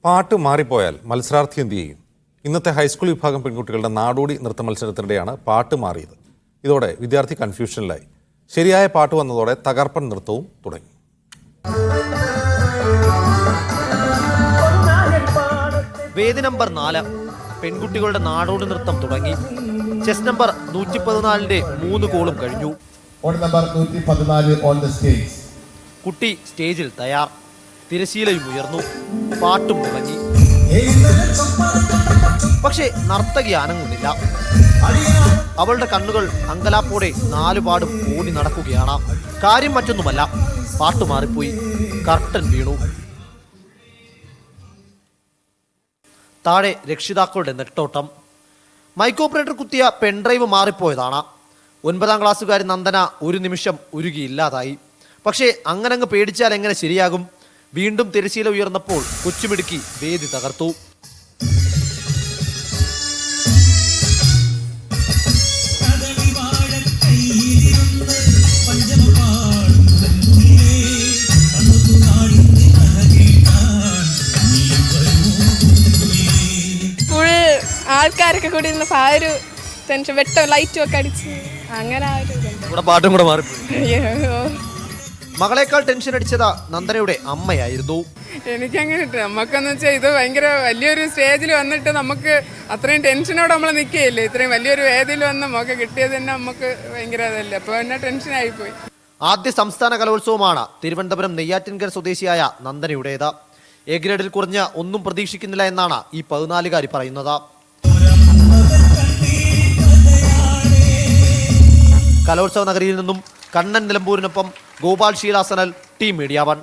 പാട്ട് മാറിപ്പോയാൽ മത്സരാർത്ഥി എന്ത് ചെയ്യും? ഇന്നത്തെ ഹൈസ്കൂൾ വിഭാഗം പെൺകുട്ടികളുടെ നാടോടി നൃത്ത മത്സരത്തിനിടെയാണ് പാട്ട് മാറിയത്. ഇതോടെ വിദ്യാർത്ഥി കൺഫ്യൂഷനിലായി. ശരിയായ പാട്ട് വന്നതോടെ തകർപ്പൻ നൃത്തവും തുടങ്ങി. വേദി നമ്പർ 4 പെൺകുട്ടികളുടെ നാടോടി നൃത്തം തുടങ്ങി. ചെസ് നമ്പർ 114ന്റെ 3 കോളും കഴിഞ്ഞു. കുട്ടി സ്റ്റേജിൽ തയ്യാർ. തിരശീലയും ഉയർന്നു. പാട്ടും തുടങ്ങി. പക്ഷേ നർത്തകി അനങ്ങുന്നില്ല. അവളുടെ കണ്ണുകൾ അങ്കലാപ്പോടെ 4 പാടും ഓടി നടക്കുകയാണ്. കാര്യം മറ്റൊന്നുമല്ല, പാട്ട് മാറിപ്പോയി. കർട്ടൻ വീണു. താഴെ രക്ഷിതാക്കളുടെ നെട്ടോട്ടം. മൈക്കോപ്പറേറ്റർ കുത്തിയ പെൻഡ്രൈവ് മാറിപ്പോയതാണ്. 9ാം ക്ലാസ്സുകാരി നന്ദന ഒരു നിമിഷം ഉരുകിയില്ലാതായി. പക്ഷേ അങ്ങനങ്ങ് പേടിച്ചാൽ എങ്ങനെ ശരിയാകും? വീണ്ടും തിരശീല ഉയർന്നപ്പോൾ കൊച്ചുമിടുക്കി വേദി തകർത്തു. ആൾക്കാരൊക്കെ കൂടി ഇരുന്നപ്പോൾ ആ ഒരു ടെൻഷൻ, വെട്ടം ലൈറ്റും ഒക്കെ അടിച്ച് അങ്ങനെ ആ ഒരു പാട്ടും കൂടെ മാറിപ്പോയി. മകളേക്കാൾ ടെൻഷൻ അടിച്ചത് നന്ദനയുടെ അമ്മയായിരുന്നു. എനിക്കങ്ങനെ നമുക്കെന്ന് വെച്ചാൽ ഇത് ഭയങ്കര വലിയൊരു സ്റ്റേജിൽ വന്നിട്ട് നമുക്ക് അത്രയും ടെൻഷനോടെ നമ്മൾ നിൽക്കുകയില്ലേ. ഇത്രയും വലിയൊരു വേദിയിൽ വന്ന് നമുക്ക് കിട്ടിയത് തന്നെ നമുക്ക് ഭയങ്കര അതല്ലേ, അപ്പോൾ തന്നെ ടെൻഷനായിപ്പോയി. ആദ്യ സംസ്ഥാന കലോത്സവമാണ് തിരുവനന്തപുരം നെയ്യാറ്റിൻകര സ്വദേശിയായ നന്ദനയുടേത്. എ ഗ്രേഡിൽ കുറഞ്ഞ ഒന്നും പ്രതീക്ഷിക്കുന്നില്ല എന്നാണ് ഈ 14കാരി പറയുന്നത്. കലോത്സവ നഗരിയിൽ നിന്നും കണ്ണൻ നിലമ്പൂരിനൊപ്പം ഗോപാൽ ശീലാസനൽ, ടീം മീഡിയ 1.